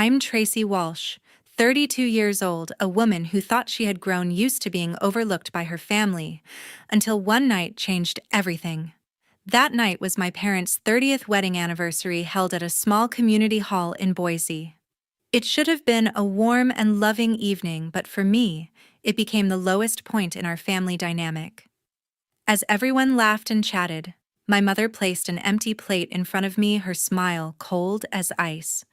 I'm Tracy Walsh, 32 years old, a woman who thought she had grown used to being overlooked by her family, until one night changed everything. That night was my parents' 30th wedding anniversary held at a small community hall in Boise. It should have been a warm and loving evening, but for me, it became the lowest point in our family dynamic. As everyone laughed and chatted, my mother placed an empty plate in front of me, her smile cold as ice.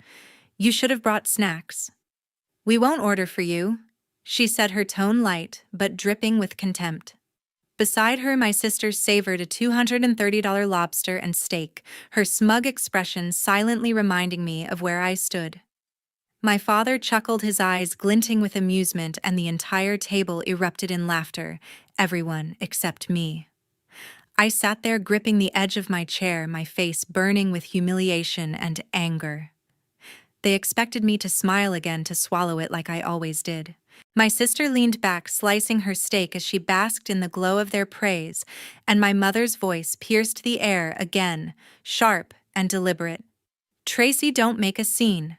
"You should have brought snacks." "We won't order for you," she said, her tone light but dripping with contempt. Beside her, my sister savored a $230 lobster and steak, her smug expression silently reminding me of where I stood. My father chuckled, his eyes glinting with amusement, and the entire table erupted in laughter, everyone except me. I sat there gripping the edge of my chair, my face burning with humiliation and anger. They expected me to smile again, to swallow it like I always did. My sister leaned back, slicing her steak as she basked in the glow of their praise, and my mother's voice pierced the air again, sharp and deliberate. "Tracy, don't make a scene."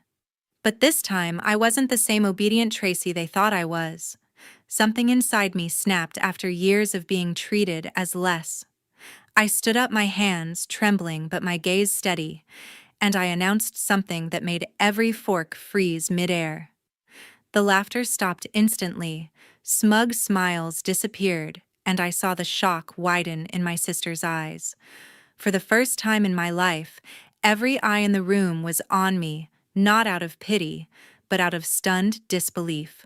But this time, I wasn't the same obedient Tracy they thought I was. Something inside me snapped after years of being treated as less. I stood up, my hands trembling but my gaze steady, and I announced something that made every fork freeze midair. The laughter stopped instantly, smug smiles disappeared, and I saw the shock widen in my sister's eyes. For the first time in my life, every eye in the room was on me, not out of pity, but out of stunned disbelief.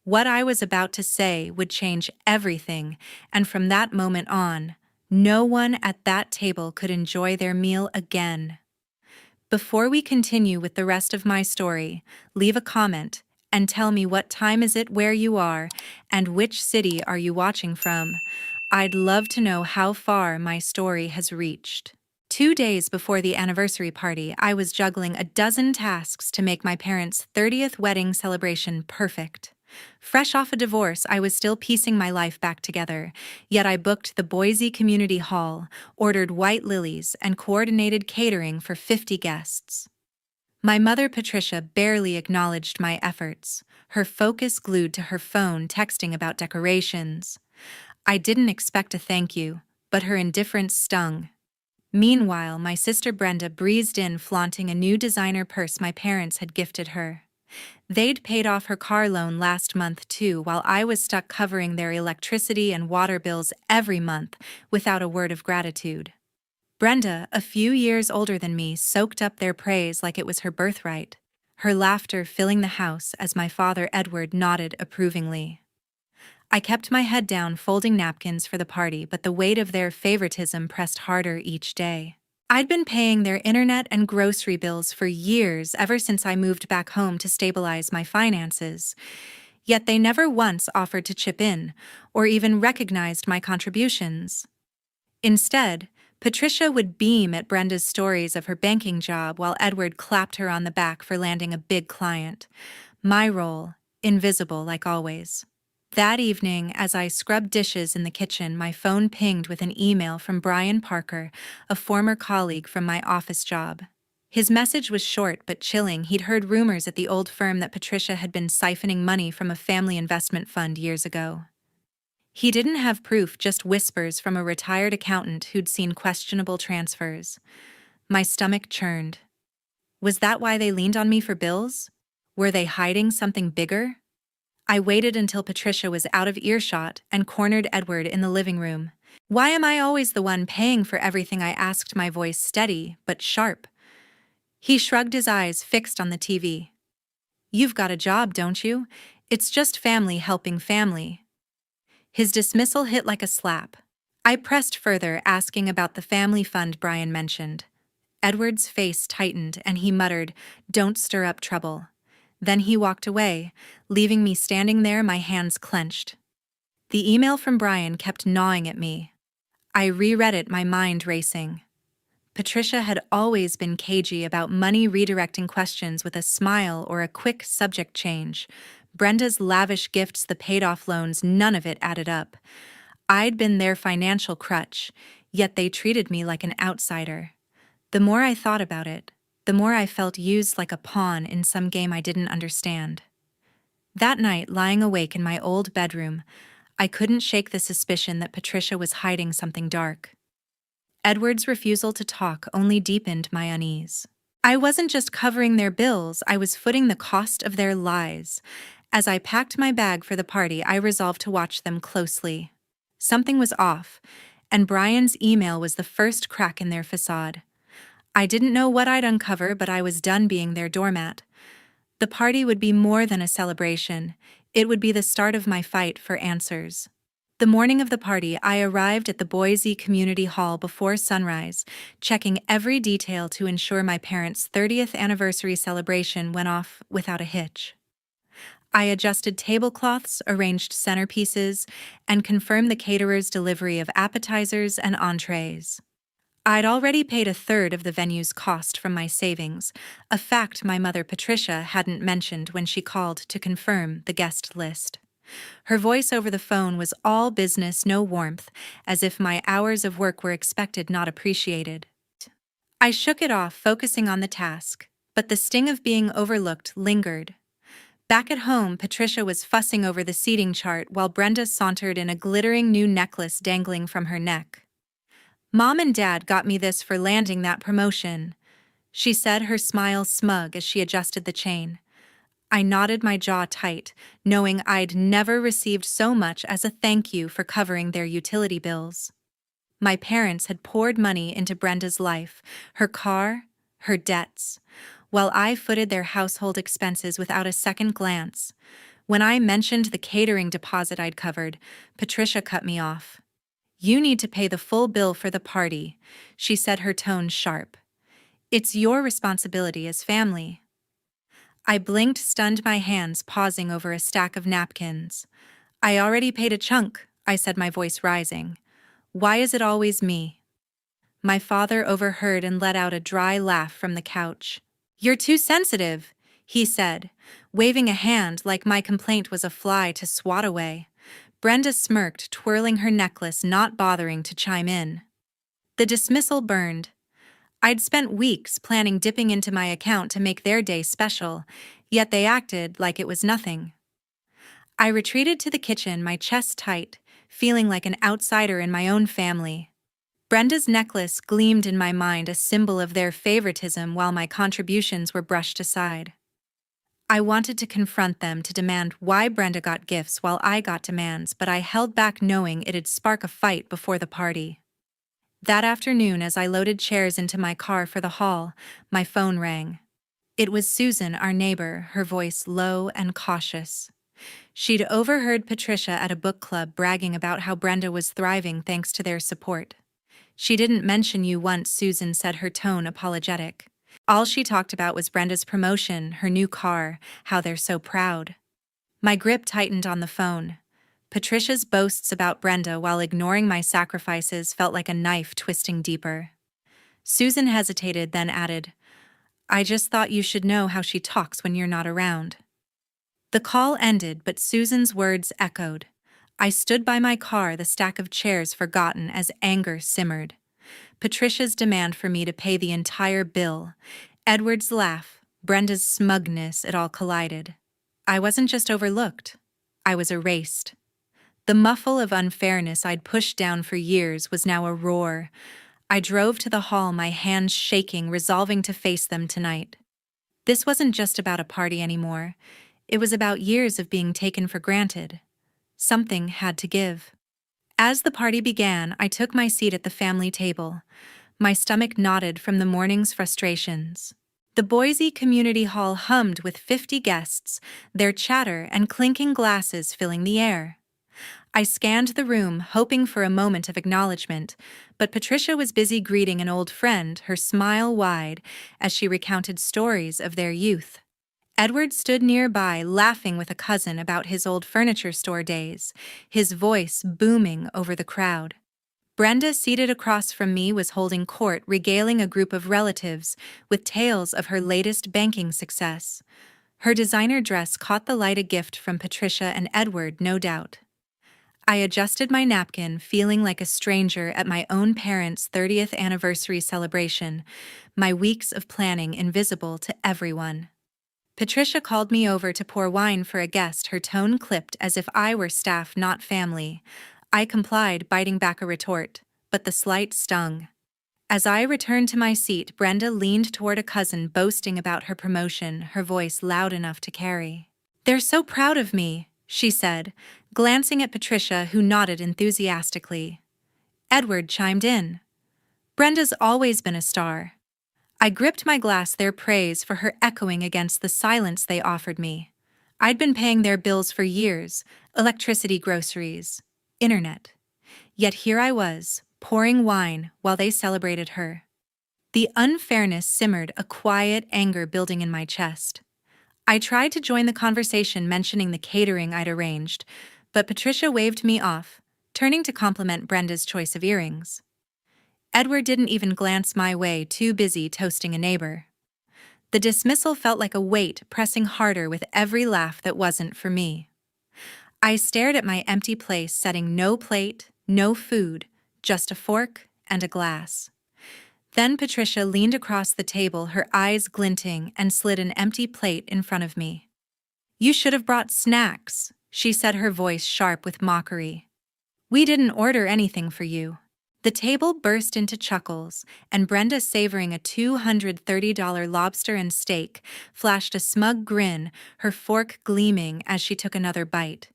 What I was about to say would change everything, and from that moment on, no one at that table could enjoy their meal again. Before we continue with the rest of my story, leave a comment and tell me what time is it where you are and which city are you watching from. I'd love to know how far my story has reached. 2 days before the anniversary party, I was juggling a dozen tasks to make my parents' 30th wedding celebration perfect. Fresh off a divorce, I was still piecing my life back together, yet I booked the Boise Community Hall, ordered white lilies, and coordinated catering for 50 guests. My mother, Patricia, barely acknowledged my efforts, her focus glued to her phone, texting about decorations. I didn't expect a thank you, but her indifference stung. Meanwhile, my sister Brenda breezed in, flaunting a new designer purse my parents had gifted her. They'd paid off her car loan last month too, while I was stuck covering their electricity and water bills every month without a word of gratitude. Brenda, a few years older than me, soaked up their praise like it was her birthright, her laughter filling the house as my father Edward nodded approvingly. I kept my head down, folding napkins for the party, but the weight of their favoritism pressed harder each day. I'd been paying their internet and grocery bills for years, ever since I moved back home to stabilize my finances. Yet they never once offered to chip in, or even recognized my contributions. Instead, Patricia would beam at Brenda's stories of her banking job while Edward clapped her on the back for landing a big client. My role, invisible like always. That evening, as I scrubbed dishes in the kitchen, my phone pinged with an email from Brian Parker, a former colleague from my office job. His message was short but chilling. He'd heard rumors at the old firm that Patricia had been siphoning money from a family investment fund years ago. He didn't have proof, just whispers from a retired accountant who'd seen questionable transfers. My stomach churned. Was that why they leaned on me for bills? Were they hiding something bigger? I waited until Patricia was out of earshot and cornered Edward in the living room. "Why am I always the one paying for everything?" I asked, my voice steady but sharp. He shrugged, his eyes fixed on the TV. "You've got a job, don't you? It's just family helping family." His dismissal hit like a slap. I pressed further, asking about the family fund Brian mentioned. Edward's face tightened and he muttered, "Don't stir up trouble." Then he walked away, leaving me standing there, my hands clenched. The email from Brian kept gnawing at me. I reread it, my mind racing. Patricia had always been cagey about money, redirecting questions with a smile or a quick subject change. Brenda's lavish gifts, the paid-off loans, none of it added up. I'd been their financial crutch, yet they treated me like an outsider. The more I thought about it, the more I felt used like a pawn in some game I didn't understand. That night, lying awake in my old bedroom, I couldn't shake the suspicion that Patricia was hiding something dark. Edward's refusal to talk only deepened my unease. I wasn't just covering their bills, I was footing the cost of their lies. As I packed my bag for the party, I resolved to watch them closely. Something was off, and Brian's email was the first crack in their facade. I didn't know what I'd uncover, but I was done being their doormat. The party would be more than a celebration. It would be the start of my fight for answers. The morning of the party, I arrived at the Boise Community Hall before sunrise, checking every detail to ensure my parents' 30th anniversary celebration went off without a hitch. I adjusted tablecloths, arranged centerpieces, and confirmed the caterer's delivery of appetizers and entrees. I'd already paid a third of the venue's cost from my savings, a fact my mother Patricia hadn't mentioned when she called to confirm the guest list. Her voice over the phone was all business, no warmth, as if my hours of work were expected, not appreciated. I shook it off, focusing on the task, but the sting of being overlooked lingered. Back at home, Patricia was fussing over the seating chart while Brenda sauntered in a glittering new necklace dangling from her neck. "Mom and Dad got me this for landing that promotion," she said, her smile smug as she adjusted the chain. I nodded, my jaw tight, knowing I'd never received so much as a thank you for covering their utility bills. My parents had poured money into Brenda's life, her car, her debts, while I footed their household expenses without a second glance. When I mentioned the catering deposit I'd covered, Patricia cut me off. "You need to pay the full bill for the party," she said, her tone sharp. "It's your responsibility as family." I blinked, stunned, my hands pausing over a stack of napkins. "I already paid a chunk," I said, my voice rising. "Why is it always me?" My father overheard and let out a dry laugh from the couch. "You're too sensitive," he said, waving a hand like my complaint was a fly to swat away. Brenda smirked, twirling her necklace, not bothering to chime in. The dismissal burned. I'd spent weeks planning dipping into my account to make their day special, yet they acted like it was nothing. I retreated to the kitchen, my chest tight, feeling like an outsider in my own family. Brenda's necklace gleamed in my mind, a symbol of their favoritism, while my contributions were brushed aside. I wanted to confront them, to demand why Brenda got gifts while I got demands, but I held back, knowing it'd spark a fight before the party. That afternoon, as I loaded chairs into my car for the hall, my phone rang. It was Susan, our neighbor, her voice low and cautious. She'd overheard Patricia at a book club bragging about how Brenda was thriving thanks to their support. "She didn't mention you once," Susan said, her tone apologetic. "All she talked about was Brenda's promotion, her new car, how they're so proud." My grip tightened on the phone. Patricia's boasts about Brenda while ignoring my sacrifices felt like a knife twisting deeper. Susan hesitated, then added, "I just thought you should know how she talks when you're not around." The call ended, but Susan's words echoed. I stood by my car, the stack of chairs forgotten as anger simmered. Patricia's demand for me to pay the entire bill, Edward's laugh, Brenda's smugness, it all collided. I wasn't just overlooked, I was erased. The muffle of unfairness I'd pushed down for years was now a roar. I drove to the hall, my hands shaking, resolving to face them tonight. This wasn't just about a party anymore. It was about years of being taken for granted. Something had to give. As the party began, I took my seat at the family table. My stomach knotted from the morning's frustrations. The Boise Community Hall hummed with 50 guests, their chatter and clinking glasses filling the air. I scanned the room, hoping for a moment of acknowledgement, but Patricia was busy greeting an old friend, her smile wide as she recounted stories of their youth. Edward stood nearby, laughing with a cousin about his old furniture store days, his voice booming over the crowd. Brenda, seated across from me, was holding court, regaling a group of relatives with tales of her latest banking success. Her designer dress caught the light, a gift from Patricia and Edward, no doubt. I adjusted my napkin, feeling like a stranger at my own parents' 30th anniversary celebration, my weeks of planning invisible to everyone. Patricia called me over to pour wine for a guest, her tone clipped as if I were staff, not family. I complied, biting back a retort, but the slight stung. As I returned to my seat, Brenda leaned toward a cousin, boasting about her promotion, her voice loud enough to carry. "They're so proud of me," she said, glancing at Patricia, who nodded enthusiastically. Edward chimed in. "Brenda's always been a star." I gripped my glass, their praise for her echoing against the silence they offered me. I'd been paying their bills for years, electricity, groceries, internet. Yet here I was, pouring wine while they celebrated her. The unfairness simmered, a quiet anger building in my chest. I tried to join the conversation, mentioning the catering I'd arranged, but Patricia waved me off, turning to compliment Brenda's choice of earrings. Edward didn't even glance my way, too busy toasting a neighbor. The dismissal felt like a weight pressing harder with every laugh that wasn't for me. I stared at my empty place, setting no plate, no food, just a fork and a glass. Then Patricia leaned across the table, her eyes glinting, and slid an empty plate in front of me. "You should have brought snacks," she said, her voice sharp with mockery. "We didn't order anything for you." The table burst into chuckles, and Brenda, savoring a $230 lobster and steak, flashed a smug grin, her fork gleaming as she took another bite.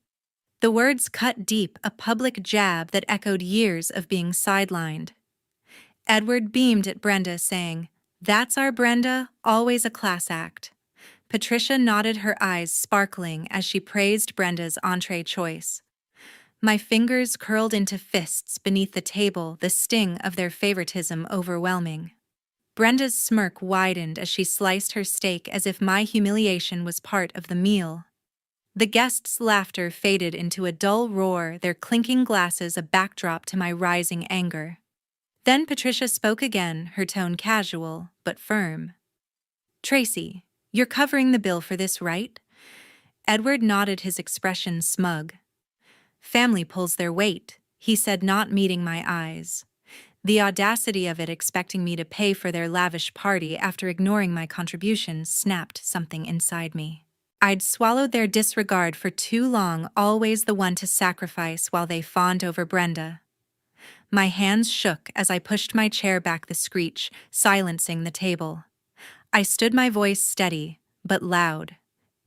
The words cut deep, a public jab that echoed years of being sidelined. Edward beamed at Brenda, saying, "That's our Brenda, always a class act." Patricia nodded, her eyes sparkling as she praised Brenda's entree choice. My fingers curled into fists beneath the table, the sting of their favoritism overwhelming. Brenda's smirk widened as she sliced her steak, as if my humiliation was part of the meal. The guests' laughter faded into a dull roar, their clinking glasses a backdrop to my rising anger. Then Patricia spoke again, her tone casual but firm. "Tracy, you're covering the bill for this, right?" Edward nodded, his expression smug. "Family pulls their weight," he said, not meeting my eyes. The audacity of it, expecting me to pay for their lavish party after ignoring my contributions, snapped something inside me. I'd swallowed their disregard for too long, always the one to sacrifice while they fawned over Brenda. My hands shook as I pushed my chair back, the screech silencing the table. I stood, my voice steady, but loud.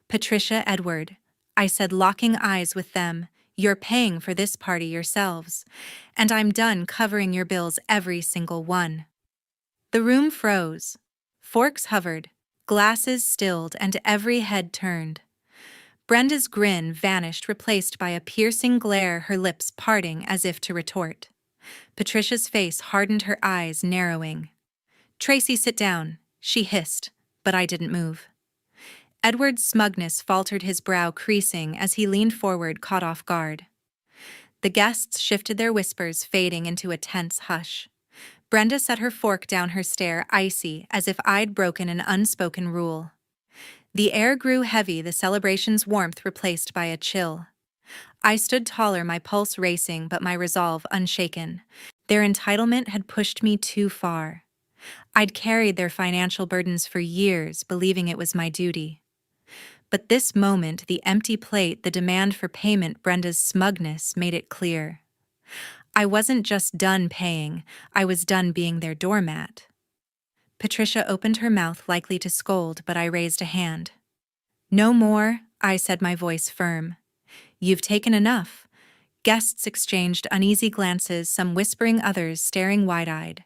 "Patricia, Edward," I said, locking eyes with them, "you're paying for this party yourselves, and I'm done covering your bills, every single one." The room froze. Forks hovered, glasses stilled, and every head turned. Brenda's grin vanished, replaced by a piercing glare, her lips parting as if to retort. Patricia's face hardened, her eyes narrowing. "Tracy, sit down," she hissed, but I didn't move. Edward's smugness faltered, his brow creasing as he leaned forward, caught off guard. The guests shifted, their whispers fading into a tense hush. Brenda set her fork down, her stare icy, as if I'd broken an unspoken rule. The air grew heavy, the celebration's warmth replaced by a chill. I stood taller, my pulse racing, but my resolve unshaken. Their entitlement had pushed me too far. I'd carried their financial burdens for years, believing it was my duty. But this moment, the empty plate, the demand for payment, Brenda's smugness made it clear. I wasn't just done paying, I was done being their doormat. Patricia opened her mouth, likely to scold, but I raised a hand. "No more," I said, my voice firm. "You've taken enough." Guests exchanged uneasy glances, some whispering, others staring wide-eyed.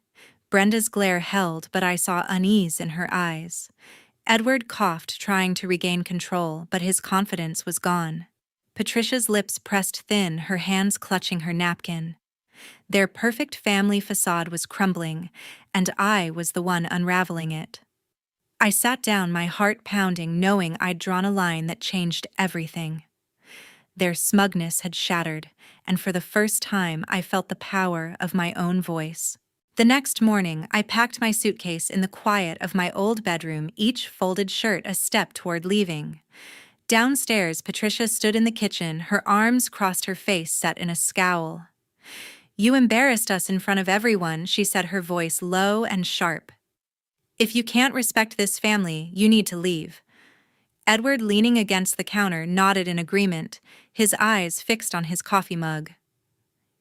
Brenda's glare held, but I saw unease in her eyes. Edward coughed, trying to regain control, but his confidence was gone. Patricia's lips pressed thin, her hands clutching her napkin. Their perfect family facade was crumbling, and I was the one unraveling it. I sat down, my heart pounding, knowing I'd drawn a line that changed everything. Their smugness had shattered, and for the first time I felt the power of my own voice. The next morning, I packed my suitcase in the quiet of my old bedroom, each folded shirt a step toward leaving. Downstairs, Patricia stood in the kitchen, her arms crossed, her face set in a scowl. "You embarrassed us in front of everyone," she said, her voice low and sharp. "If you can't respect this family, you need to leave." Edward, leaning against the counter, nodded in agreement, his eyes fixed on his coffee mug.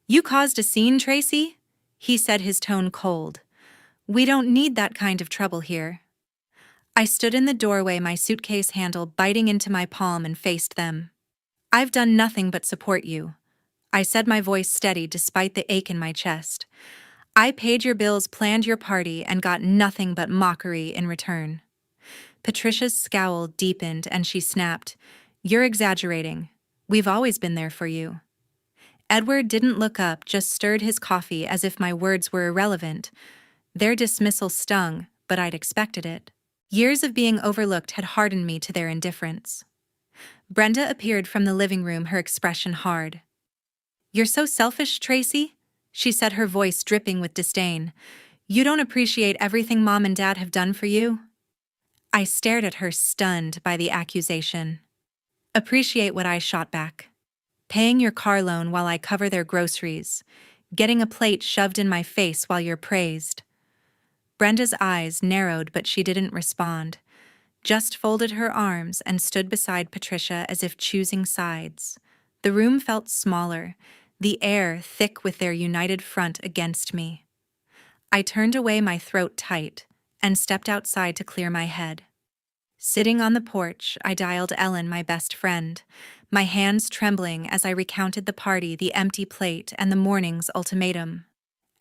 "You caused a scene, Tracy?" he said, his tone cold. "We don't need that kind of trouble here." I stood in the doorway, my suitcase handle biting into my palm, and faced them. "I've done nothing but support you," I said, my voice steady despite the ache in my chest. "I paid your bills, planned your party, and got nothing but mockery in return." Patricia's scowl deepened and she snapped, "You're exaggerating. We've always been there for you." Edward didn't look up, just stirred his coffee as if my words were irrelevant. Their dismissal stung, but I'd expected it. Years of being overlooked had hardened me to their indifference. Brenda appeared from the living room, her expression hard. "You're so selfish, Tracy," she said, her voice dripping with disdain. "You don't appreciate everything Mom and Dad have done for you?" I stared at her, stunned by the accusation. "Appreciate what?" I shot back. "Paying your car loan while I cover their groceries. Getting a plate shoved in my face while you're praised." Brenda's eyes narrowed, but she didn't respond, just folded her arms and stood beside Patricia as if choosing sides. The room felt smaller, the air thick with their united front against me. I turned away, my throat tight, and stepped outside to clear my head. Sitting on the porch, I dialed Ellen, my best friend, my hands trembling as I recounted the party, the empty plate, and the morning's ultimatum.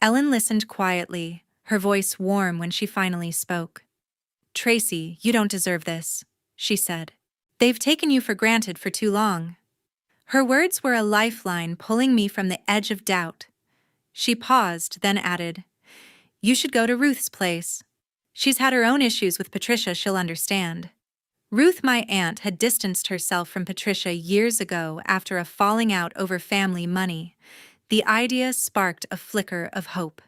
Ellen listened quietly, her voice warm when she finally spoke. "Tracy, you don't deserve this," she said. "They've taken you for granted for too long." Her words were a lifeline, pulling me from the edge of doubt. She paused, then added, "You should go to Ruth's place. She's had her own issues with Patricia, she'll understand." Ruth, my aunt, had distanced herself from Patricia years ago after a falling out over family money. The idea sparked a flicker of hope.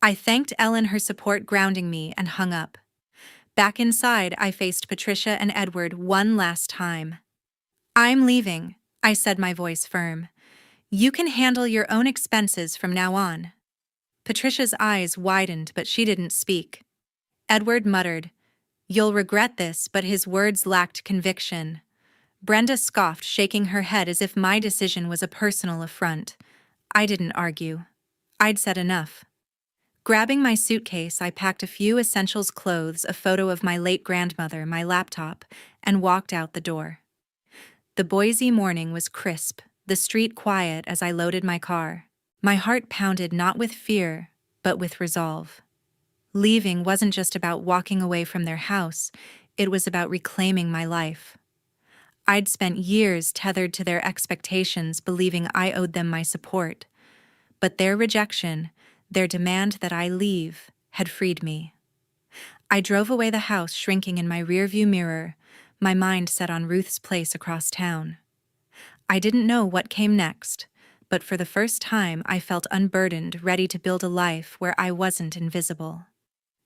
I thanked Ellen, her support grounding me, and hung up. Back inside, I faced Patricia and Edward one last time. "I'm leaving," I said, my voice firm. "You can handle your own expenses from now on." Patricia's eyes widened, but she didn't speak. Edward muttered, "You'll regret this," but his words lacked conviction. Brenda scoffed, shaking her head as if my decision was a personal affront. I didn't argue. I'd said enough. Grabbing my suitcase, I packed a few essentials, clothes, a photo of my late grandmother, my laptop, and walked out the door. The Boise morning was crisp, the street quiet as I loaded my car. My heart pounded not with fear, but with resolve. Leaving wasn't just about walking away from their house, it was about reclaiming my life. I'd spent years tethered to their expectations, believing I owed them my support. But their rejection, their demand that I leave, had freed me. I drove away, the house shrinking in my rearview mirror, my mind set on Ruth's place across town. I didn't know what came next, but for the first time I felt unburdened, ready to build a life where I wasn't invisible.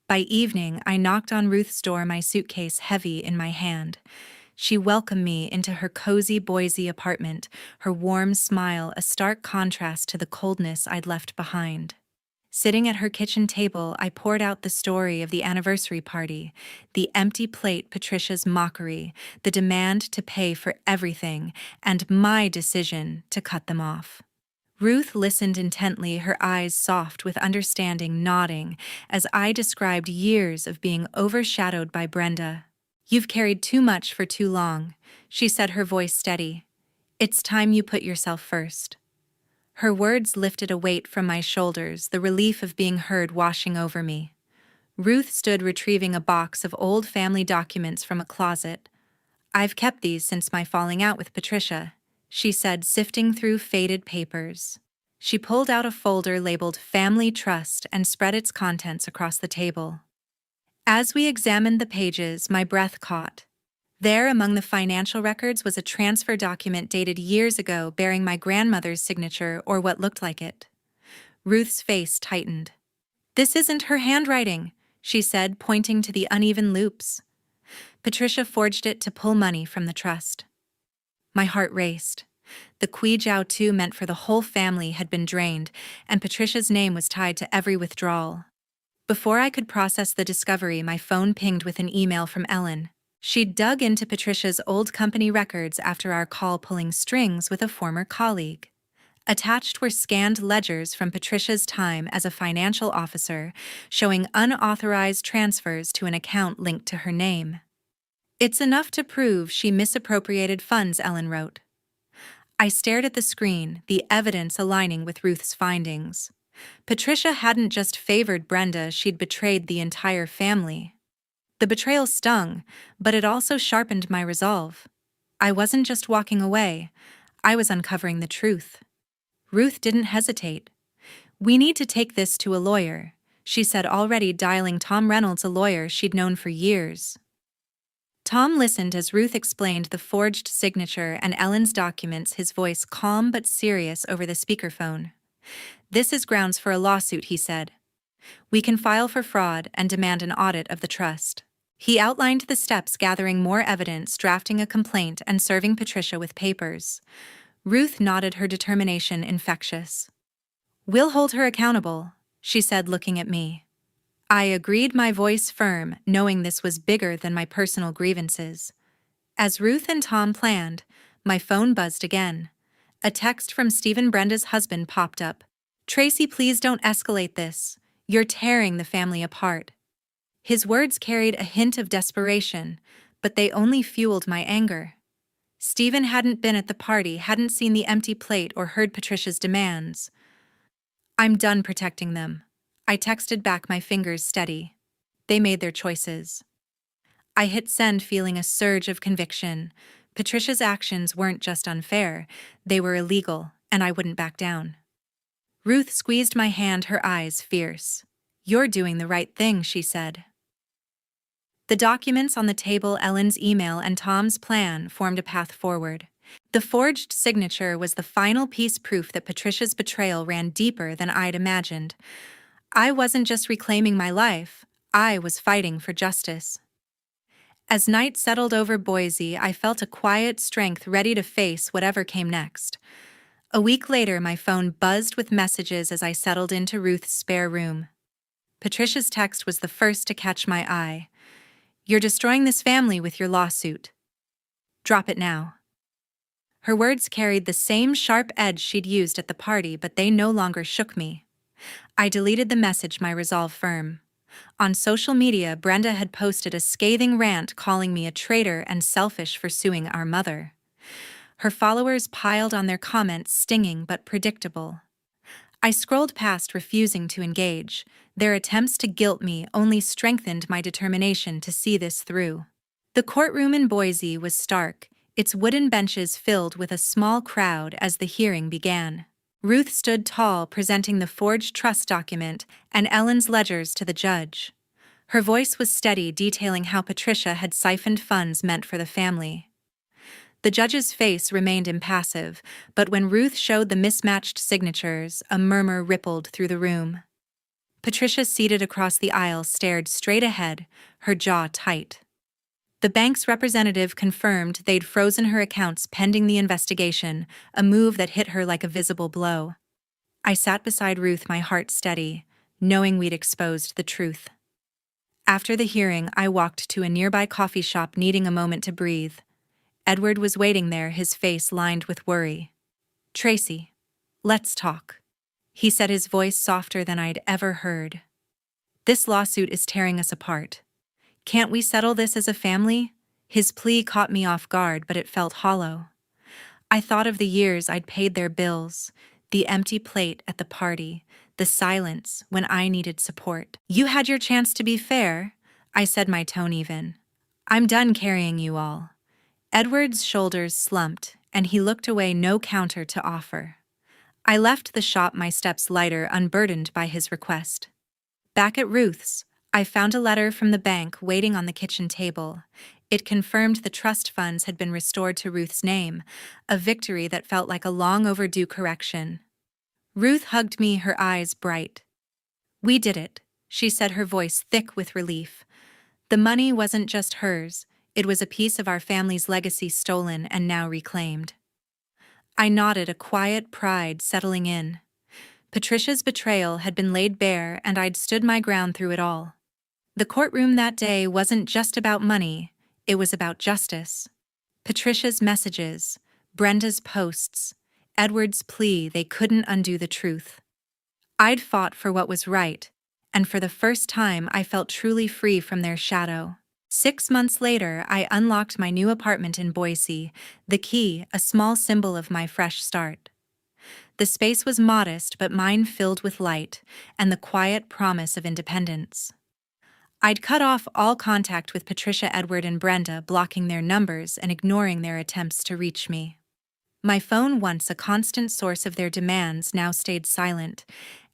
By evening, I knocked on Ruth's door, my suitcase heavy in my hand. She welcomed me into her cozy Boise apartment, her warm smile a stark contrast to the coldness I'd left behind. Sitting at her kitchen table, I poured out the story of the anniversary party, the empty plate, Patricia's mockery, the demand to pay for everything, and my decision to cut them off. Ruth listened intently, her eyes soft with understanding, nodding, as I described years of being overshadowed by Brenda. "You've carried too much for too long," she said, her voice steady. "It's time you put yourself first." Her words lifted a weight from my shoulders, the relief of being heard washing over me. Ruth stood retrieving a box of old family documents from a closet. "I've kept these since my falling out with Patricia," she said, sifting through faded papers. She pulled out a folder labeled Family Trust and spread its contents across the table. As we examined the pages, my breath caught. There, among the financial records, was a transfer document dated years ago bearing my grandmother's signature, or what looked like it. Ruth's face tightened. "This isn't her handwriting," she said, pointing to the uneven loops. "Patricia forged it to pull money from the trust." My heart raced. The Kui Jiao 2 meant for the whole family had been drained, and Patricia's name was tied to every withdrawal. Before I could process the discovery, my phone pinged with an email from Ellen. She'd dug into Patricia's old company records after our call, pulling strings with a former colleague. Attached were scanned ledgers from Patricia's time as a financial officer, showing unauthorized transfers to an account linked to her name. "It's enough to prove she misappropriated funds," Ellen wrote. I stared at the screen, the evidence aligning with Ruth's findings. Patricia hadn't just favored Brenda, she'd betrayed the entire family. The betrayal stung, but it also sharpened my resolve. I wasn't just walking away, I was uncovering the truth. Ruth didn't hesitate. "We need to take this to a lawyer," she said, already dialing Tom Reynolds, a lawyer she'd known for years. Tom listened as Ruth explained the forged signature and Ellen's documents, his voice calm but serious over the speakerphone. "This is grounds for a lawsuit," he said. "We can file for fraud and demand an audit of the trust." He outlined the steps, gathering more evidence, drafting a complaint, and serving Patricia with papers. Ruth nodded, her determination infectious. "We'll hold her accountable," she said, looking at me. I agreed, my voice firm, knowing this was bigger than my personal grievances. As Ruth and Tom planned, my phone buzzed again. A text from Stephen, Brenda's husband, popped up. "Tracy, please don't escalate this. You're tearing the family apart." His words carried a hint of desperation, but they only fueled my anger. Stephen hadn't been at the party, hadn't seen the empty plate or heard Patricia's demands. "I'm done protecting them," I texted back, my fingers steady. They made their choices. I hit send, feeling a surge of conviction. Patricia's actions weren't just unfair, they were illegal, and I wouldn't back down. Ruth squeezed my hand, her eyes fierce. "You're doing the right thing," she said. The documents on the table, Ellen's email and Tom's plan, formed a path forward. The forged signature was the final piece, proof that Patricia's betrayal ran deeper than I'd imagined. I wasn't just reclaiming my life, I was fighting for justice. As night settled over Boise, I felt a quiet strength, ready to face whatever came next. A week later, my phone buzzed with messages as I settled into Ruth's spare room. Patricia's text was the first to catch my eye. "You're destroying this family with your lawsuit. Drop it now." Her words carried the same sharp edge she'd used at the party, but they no longer shook me. I deleted the message, my resolve firm. On social media, Brenda had posted a scathing rant calling me a traitor and selfish for suing our mother. Her followers piled on, their comments stinging but predictable. I scrolled past, refusing to engage. Their attempts to guilt me only strengthened my determination to see this through. The courtroom in Boise was stark, its wooden benches filled with a small crowd as the hearing began. Ruth stood tall, presenting the forged trust document and Ellen's ledgers to the judge. Her voice was steady, detailing how Patricia had siphoned funds meant for the family. The judge's face remained impassive, but when Ruth showed the mismatched signatures, a murmur rippled through the room. Patricia, seated across the aisle, stared straight ahead, her jaw tight. The bank's representative confirmed they'd frozen her accounts pending the investigation, a move that hit her like a visible blow. I sat beside Ruth, my heart steady, knowing we'd exposed the truth. After the hearing, I walked to a nearby coffee shop, needing a moment to breathe. Edward was waiting there, his face lined with worry. "Tracy, let's talk," he said, his voice softer than I'd ever heard. "This lawsuit is tearing us apart. Can't we settle this as a family?" His plea caught me off guard, but it felt hollow. I thought of the years I'd paid their bills, the empty plate at the party, the silence when I needed support. "You had your chance to be fair," I said, my tone even. "I'm done carrying you all." Edward's shoulders slumped, and he looked away, no counter to offer. I left the shop, my steps lighter, unburdened by his request. Back at Ruth's, I found a letter from the bank waiting on the kitchen table. It confirmed the trust funds had been restored to Ruth's name, a victory that felt like a long overdue correction. Ruth hugged me, her eyes bright. "We did it," she said, her voice thick with relief. "The money wasn't just hers, It was a piece of our family's legacy stolen and now reclaimed. I nodded, a quiet pride settling in. Patricia's betrayal had been laid bare, and I'd stood my ground through it all. The courtroom that day wasn't just about money, it was about justice. Patricia's messages, Brenda's posts, Edward's plea they couldn't undo the truth. I'd fought for what was right, and for the first time I felt truly free from their shadow. 6 months later, I unlocked my new apartment in Boise, the key a small symbol of my fresh start. The space was modest but mine filled with light and the quiet promise of independence. I'd cut off all contact with Patricia, Edward, and Brenda, blocking their numbers and ignoring their attempts to reach me. My phone, once a constant source of their demands, now stayed silent,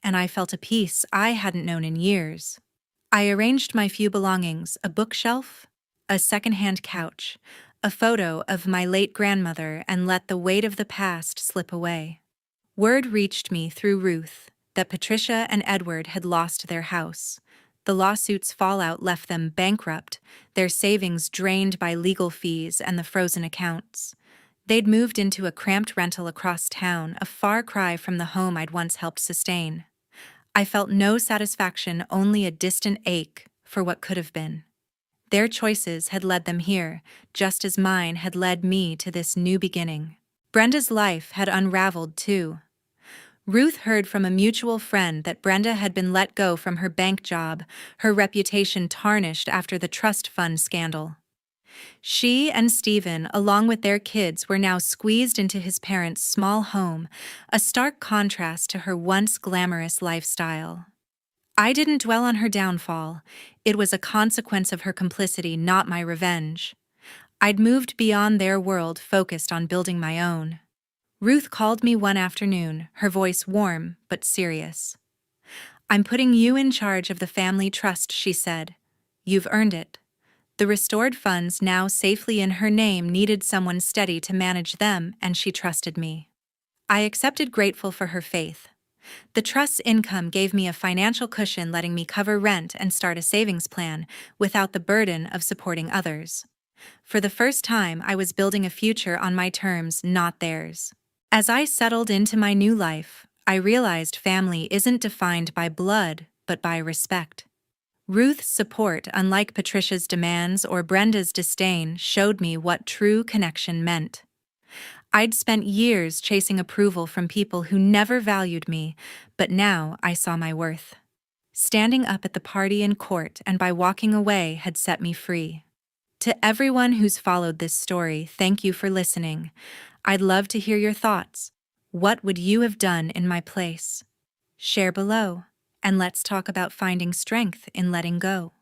and I felt a peace I hadn't known in years. I arranged my few belongings: a bookshelf, a secondhand couch, a photo of my late grandmother, and let the weight of the past slip away. Word reached me through Ruth that Patricia and Edward had lost their house. The lawsuit's fallout left them bankrupt, their savings drained by legal fees and the frozen accounts. They'd moved into a cramped rental across town, a far cry from the home I'd once helped sustain. I felt no satisfaction, only a distant ache for what could have been. Their choices had led them here, just as mine had led me to this new beginning. Brenda's life had unraveled too. Ruth heard from a mutual friend that Brenda had been let go from her bank job, her reputation tarnished after the trust fund scandal. She and Stephen, along with their kids, were now squeezed into his parents' small home, a stark contrast to her once glamorous lifestyle. I didn't dwell on her downfall. It was a consequence of her complicity, not my revenge. I'd moved beyond their world, focused on building my own. Ruth called me one afternoon, her voice warm but serious. "I'm putting you in charge of the family trust," she said. "You've earned it." The restored funds, now safely in her name, needed someone steady to manage them, and she trusted me. I accepted, grateful for her faith. The trust's income gave me a financial cushion, letting me cover rent and start a savings plan without the burden of supporting others. For the first time, I was building a future on my terms, not theirs. As I settled into my new life, I realized family isn't defined by blood, but by respect. Ruth's support, unlike Patricia's demands or Brenda's disdain, showed me what true connection meant. I'd spent years chasing approval from people who never valued me, but now I saw my worth. Standing up at the party in court and by walking away had set me free. To everyone who's followed this story, thank you for listening. I'd love to hear your thoughts. What would you have done in my place? Share below, and let's talk about finding strength in letting go.